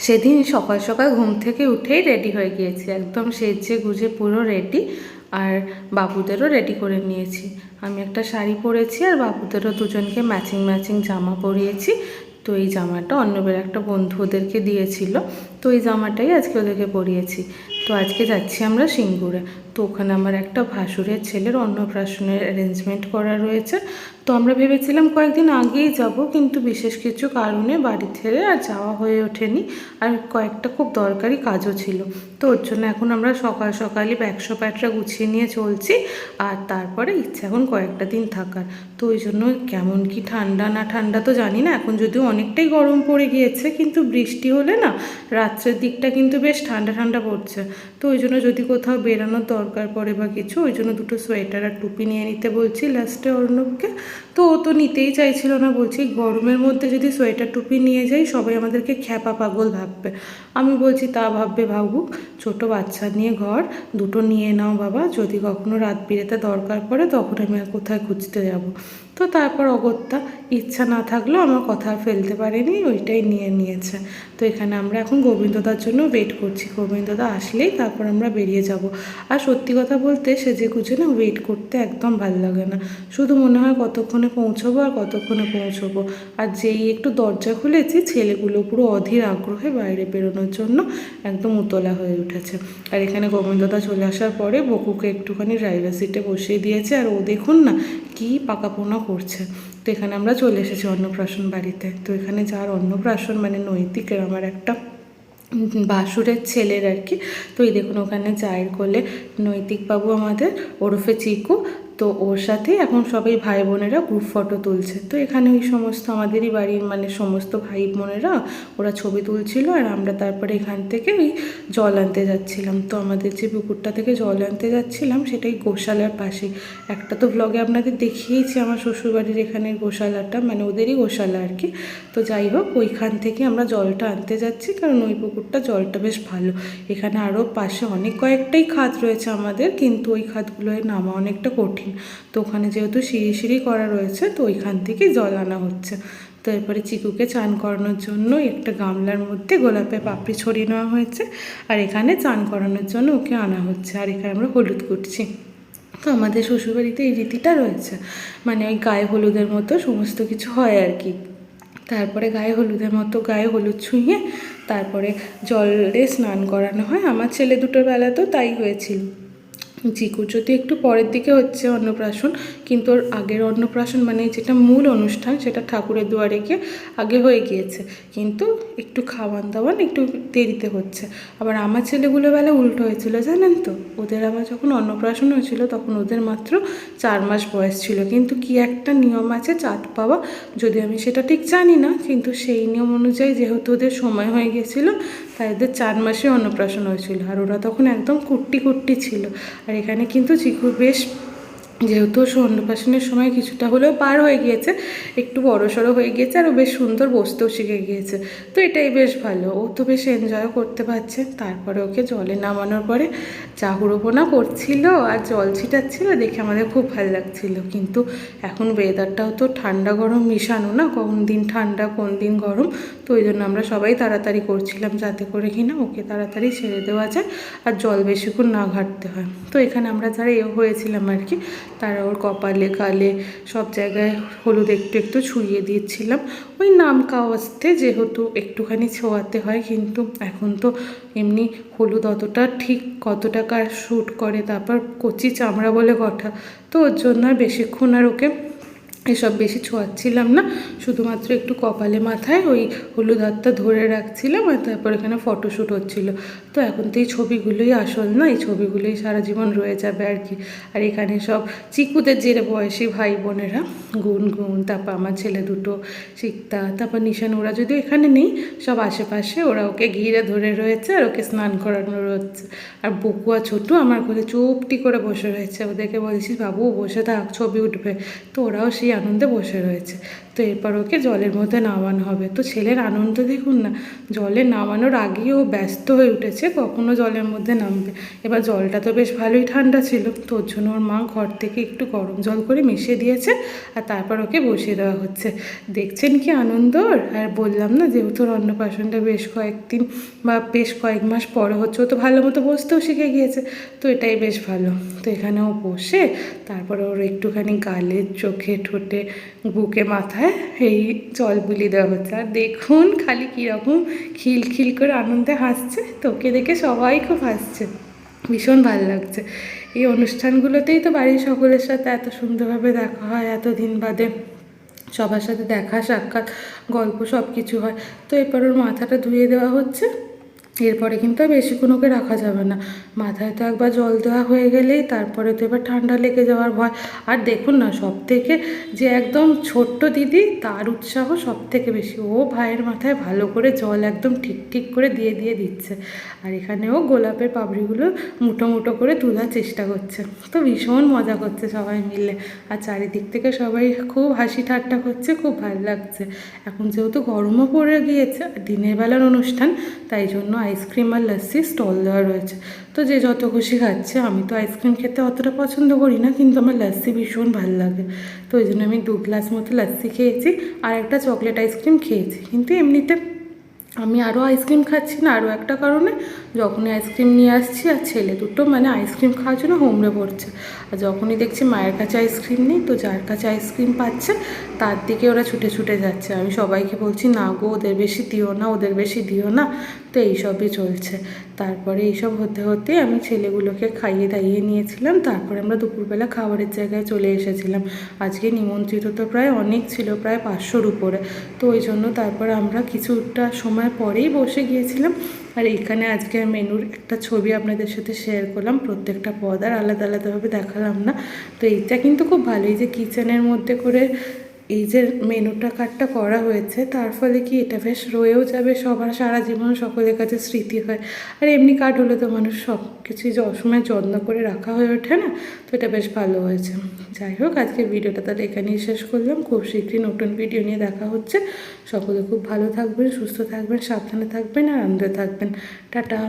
সেদিন সকাল সকাল ঘুম থেকে উঠেই রেডি হয়ে গিয়েছি, একদম সেজে গুজে পুরো রেডি। আর বাবুদেরও রেডি করে নিয়েছি। আমি একটা শাড়ি পরেছি আর বাবুদেরও দুজনকে ম্যাচিং ম্যাচিং জামা পরিয়েছি। তো এই জামাটা অন্যবের একটা বন্ধু ওদেরকে দিয়েছিল, তো এই জামাটাই আজকে ওদেরকে পরিয়েছি। তো আজকে যাচ্ছি আমরা সিঙ্গুরে। তো ওখানে আমার একটা ভাসুরের ছেলের অন্নপ্রাশনের অ্যারেঞ্জমেন্ট করা রয়েছে। তো আমরা ভেবেছিলাম কয়েকদিন আগেই যাব, কিন্তু বিশেষ কিছু কারণে বাড়ি ছেড়ে আর যাওয়া হয়ে ওঠেনি। আর কয়েকটা খুব দরকারি কাজও ছিল। তো ওর জন্য এখন আমরা সকাল সকালই ব্যাগসো প্যাটরা গুছিয়ে নিয়ে চলছি। আর তারপরে ইচ্ছা এখন কয়েকটা দিন থাকার। তো ওই জন্য কেমন কি ঠান্ডা না ঠান্ডা তো জানি না, এখন যদিও অনেকটাই গরম পড়ে গিয়েছে, কিন্তু বৃষ্টি হলে না রাত্রের দিকটা কিন্তু বেশ ঠান্ডা ঠান্ডা পড়ছে। তো ওই জন্য যদি কোথাও বেরানোর দরকার পড়ে বা কিছু, ওই জন্য দুটো সোয়েটার আর টুপি নিয়ে নিতে বলছি লাস্টে অর্ণবকে। তো ও তো নিতেই চাইছিল না, বলছি গরমের মধ্যে যদি সোয়েটার টুপি নিয়ে যাই সবাই আমাদেরকে খ্যাপা পাগল ভাববে। আমি বলছি তা ভাববে ভাবুক, ছোট বাচ্চা নিয়ে ঘর, দুটো নিয়ে নাও বাবা, যদি কখনো রাত বিরেতে দরকার পড়ে তখন আমি আর কোথায় খুঁজতে যাব। তো তারপর অগত্যা ইচ্ছা না থাকলেও আমার কথা ফেলতে পারেনি, ওইটাই নিয়ে নিয়েছে। তো এখানে আমরা এখন গোবিন্দদার জন্য ওয়েট করছি, গোবিন্দদা আসলেই তারপর আমরা বেরিয়ে যাব। আর সত্যি কথা বলতে সেজে গুজে না ওয়েট করতে একদম ভালো লাগে না, শুধু মনে হয় কতক্ষণে পৌঁছবো আর কতক্ষণে পৌঁছবো। আর যেই একটু দরজা খুলেছি ছেলেগুলো পুরো অধীর আগ্রহে বাইরে বেরোনোর জন্য একদম উতলা হয়ে উঠেছে। আর এখানে গোবিন্দদা চলে আসার পরে বকুকে একটুখানি ড্রাইভার সিটে বসিয়ে দিয়েছে, আর ও দেখুন না কি পাকাপোনা করছে। তো এখানে আমরা চলে এসেছি অন্নপ্রাশন বাড়িতে। তো এখানে যার অন্নপ্রাশন মানে নৈতিকের আমার একটা বাসুরের ছেলের আর কি। তো এই দেখুন ওখানে চায়ের কোলে নৈতিকবাবু আমাদের ওরফে চিকু, তো ওর সাথে এখন সবাই ভাই বোনেরা গ্রুপ ফটো তুলছে। তো এখানে ওই সমস্ত আমাদেরই বাড়ির মানে সমস্ত ভাই বোনেরা ওরা ছবি তুলছিল, আর আমরা তারপরে এখান থেকে ওই জল আনতে যাচ্ছিলাম। তো আমাদের যে পুকুরটা থেকে জল আনতে যাচ্ছিলাম সেটাই গোশালার পাশেই। একটা তো ব্লগে আপনাদের দেখিয়েছি আমার শ্বশুরবাড়ির এখানের গোশালাটা, মানে ওদেরই গোশালা আর কি। তো যাই হোক ওইখান থেকে আমরা জলটা আনতে যাচ্ছি, কারণ ওই পুকুরটা জলটা বেশ ভালো। এখানে আরও পাশে অনেক কয়েকটাই খাদ রয়েছে আমাদের, কিন্তু ওই খাদগুলোয় নামা অনেকটা কঠিন। তো ওখানে যেহেতু সিঁড়ি সিঁড়ি করা রয়েছে, তো ওইখান থেকেই জল আনা হচ্ছে। তো এরপরে চিকুকে চান করানোর জন্য একটা গামলার মধ্যে গোলাপের পাপড়ি ছড়িয়ে নেওয়া হয়েছে, আর এখানে চান করানোর জন্য ওকে আনা হচ্ছে। আর এখানে আমরা হলুদ করছি। তো আমাদের শ্বশুরবাড়িতে এই রীতিটা রয়েছে, মানে ওই গায়ে হলুদের মতো সমস্ত কিছু হয় আর কি। তারপরে গায়ে হলুদের মতো গায়ে হলুদ ছুঁয়ে তারপরে জলে স্নান করানো হয়। আমার ছেলে দুটোর বেলাতেও তাই হয়েছিল। চিকুর যদি একটু পরের দিকে হচ্ছে অন্নপ্রাশন, কিন্তু ওর আগের অন্নপ্রাশন মানে যেটা মূল অনুষ্ঠান সেটা ঠাকুরের দুয়ারে গিয়ে আগে হয়ে গিয়েছে, কিন্তু একটু খাওয়ান দাওয়ান একটু দেরিতে হচ্ছে। আবার আমার ছেলেগুলো বেলা উল্টো হয়েছিল জানেন তো, ওদের আবার যখন অন্নপ্রাশন হয়েছিল তখন ওদের মাত্র 4 মাস বয়স ছিল, কিন্তু কি একটা নিয়ম আছে চাঁদ পাওয়া, যদি আমি সেটা ঠিক জানি না, কিন্তু সেই নিয়ম অনুযায়ী যেহেতু ওদের সময় হয়ে গেছিলো তাই ওদের 4 মাসে অন্নপ্রাশন হয়েছিল। আর ওরা তখন একদম কুট্টি কুট্টি ছিল। আর এখানে কিন্তু চিকু বেশ, যেহেতু অন্নপ্রাশনের সময় কিছুটা হলেও পার হয়ে গিয়েছে, একটু বড়সড় হয়ে গিয়েছে, আর ও বেশ সুন্দর বসতেও শিখে গিয়েছে। তো এটাই বেশ ভালো, ও তো বেশ এনজয়ও করতে পারছে। তারপরে ওকে জলে নামানোর পরে যা হুড়োপোনা করছিল আর জল ছিটাচ্ছিল দেখে আমাদের খুব ভালো লাগছিল। কিন্তু এখন ওয়েদারটাও তো ঠান্ডা গরম মিশানো না, কোন দিন ঠান্ডা কোন দিন গরম। তো ওই জন্য আমরা সবাই তাড়াতাড়ি করছিলাম যাতে করে কিনা ওকে তাড়াতাড়ি ছেড়ে দেওয়া যায় আর জল বেশিক্ষণ না ঘাটতে হয়। তো এখানে আমরা যারা হয়েছিলাম আর কি, তারা ওর কপালে গালে সব জায়গায় হলুদ একটু একটু ছুঁয়ে দিয়েছিলাম, ওই নাম কাওয়াজতে যেহেতু একটুখানি ছোঁয়াতে হয়। কিন্তু এখন তো এমনি হলুদ অতটা ঠিক কত টাকার শ্যুট করে, তারপর কচি চামড়া বলে কথা, তো ওর জন্য আর বেশিক্ষণ আর ওকে এসব বেশি ছোঁয়াচ্ছিলাম না, শুধুমাত্র একটু কপালে মাথায় ওই হলুদ হাতটা ধরে রাখছিলাম, আর তারপর এখানে ফটোশ্যুট হচ্ছিল। তো এখন তো এই ছবিগুলোই আসল না, এই ছবিগুলোই সারা জীবন রয়ে যাবে আর কি। আর এখানে সব চিকুদের যে বয়সী ভাই বোনেরা, গুনগুন, তারপর আমার ছেলে দুটো শিক্তা, তারপর নিশান, ওরা যদিও এখানে নেই, সব আশেপাশে ওরা ওকে ঘিরে ধরে রয়েছে আর ওকে স্নান করানো রয়েছে। আর বকুয়া ছোটু আমার ঘরে চুপটি করে বসে রয়েছে, ওদেরকে বলছি বাবু বসে থাক ছবি উঠবে, তো ওরাও সেই আনন্দে বসে রয়েছে। তো এরপর ওকে জলের মধ্যে নামানো হবে। তো ছেলের আনন্দ দেখুন না, জলে নামানোর আগেই ও ব্যস্ত হয়ে উঠেছে কখনো জলের মধ্যে নামবে। এবার জলটা তো বেশ ভালোই ঠান্ডা ছিল, তো ওর জন্য ওর মা ঘর থেকে একটু গরম জল করে মিশিয়ে দিয়েছে আর তারপর ওকে বসিয়ে দেওয়া হচ্ছে। দেখছেন কি আনন্দ ওর। আর বললাম না, যেহেতু ওর অন্নপ্রাশনটা বেশ কয়েকদিন বা বেশ কয়েক মাস পরে হচ্ছে, ও তো ভালো মতো বসতেও শিখে গিয়েছে, তো এটাই বেশ ভালো। তো এখানে ও বসে তারপরে ওর একটুখানি গালে, চোখে, ঠোঁটে, বুকে, মাথায় এই জল বুলিয়ে দেওয়া হচ্ছে। আর দেখুন খালি কীরকম খিলখিল করে আনন্দে হাসছে, তোকে দেখে সবাই খুব হাসছে, ভীষণ ভালো লাগছে। এই অনুষ্ঠানগুলোতেই তো বাড়ির সকলের সাথে এত সুন্দরভাবে দেখা হয়, এত দিন বাদে সবার সাথে দেখা সাক্ষাৎ, গল্প সব কিছু হয়। তো এরপর ওর মাথাটা ধুয়ে দেওয়া হচ্ছে। এরপরে কিন্তু আর বেশিক্ষণ ওকে রাখা যাবে না, মাথায় তো একবার জল দেওয়া হয়ে গেলেই তারপরে তো এবার ঠান্ডা লেগে যাওয়ার ভয়। আর দেখুন না, সব থেকে যে একদম ছোট্ট দিদি, তার উৎসাহ সব থেকে বেশি। ও ভাইয়ের মাথায় ভালো করে জল একদম ঠিক ঠিক করে দিয়ে দিয়ে দিচ্ছে, আর এখানেও গোলাপের পাপড়িগুলো মুঠো মুঠো করে তোলার চেষ্টা করছে। তো ভীষণ মজা করছে সবাই মিলে, আর চারিদিক থেকে সবাই খুব হাসি ঠাট্টা করছে, খুব ভালো লাগছে। এখন যেহেতু গরমও পড়ে গিয়েছে আর দিনের বেলার অনুষ্ঠান, তাই জন্য আইসক্রিম আর লস্যি স্টল দেওয়া রয়েছে। তো যে যত খুশি খাচ্ছে। আমি তো আইসক্রিম খেতে অতটা পছন্দ করি না, কিন্তু আমার লস্যি ভীষণ ভালো লাগে, তো ওই জন্য আমি 2 গ্লাস মতো লস্যি খেয়েছি আর একটা চকলেট আইসক্রিম খেয়েছি। কিন্তু এমনিতে আমি আরও আইসক্রিম খাচ্ছি না আরও একটা কারণে, যখনই আইসক্রিম নিয়ে আসছি আর ছেলে দুটো মানে আইসক্রিম খাওয়ার জন্য হোমড়ে পড়ছে, আর যখনই দেখছি মায়ের কাছে আইসক্রিম নেই, তো যার কাছে আইসক্রিম পাচ্ছে তার দিকে ওরা ছুটে ছুটে যাচ্ছে। আমি সবাইকে বলছি, না গো, ওদের বেশি দিও না, ওদের বেশি দিও না। তো এইসবই চলছে। তারপরে এইসব হতে হতে আমি ছেলেগুলোকে খাইয়ে দাইয়ে নিয়েছিলাম, তারপরে আমরা দুপুরবেলা খাবারের জায়গায় চলে এসেছিলাম। আজকে নিমন্ত্রিত তো প্রায় অনেক ছিল, প্রায় 500-র উপরে। তো ওই জন্য তারপর আমরা কিছুটা সময় পরেই বসে গিয়েছিলাম। আর এইখানে আজকে মেনুর একটা ছবি আপনাদের সাথে শেয়ার করলাম, প্রত্যেকটা পদ আর আলাদা আলাদাভাবে দেখালাম না। তো এইটা কিন্তু খুব ভালো, এই যে কিচেনের মধ্যে করে এই যে মেনুটা কার্ডটা করা হয়েছে, তার ফলে কি এটা বেশ রয়েও যাবে সবার সারা জীবন, সকলের কাছে স্মৃতি হয়। আর এমনি কার্ড হলে তো মানুষ সব কিছুই সময় যত্ন করে রাখা হয়ে ওঠে না, তো এটা বেশ ভালো হয়েছে। যাই হোক, আজকের ভিডিওটা তাহলে এখানেই শেষ করলাম। খুব শীঘ্রই নতুন ভিডিও নিয়ে দেখা হচ্ছে। সকলে খুব ভালো থাকবেন, সুস্থ থাকবেন, সাবধানে থাকবেন আর আনন্দে থাকবেন। টাটা।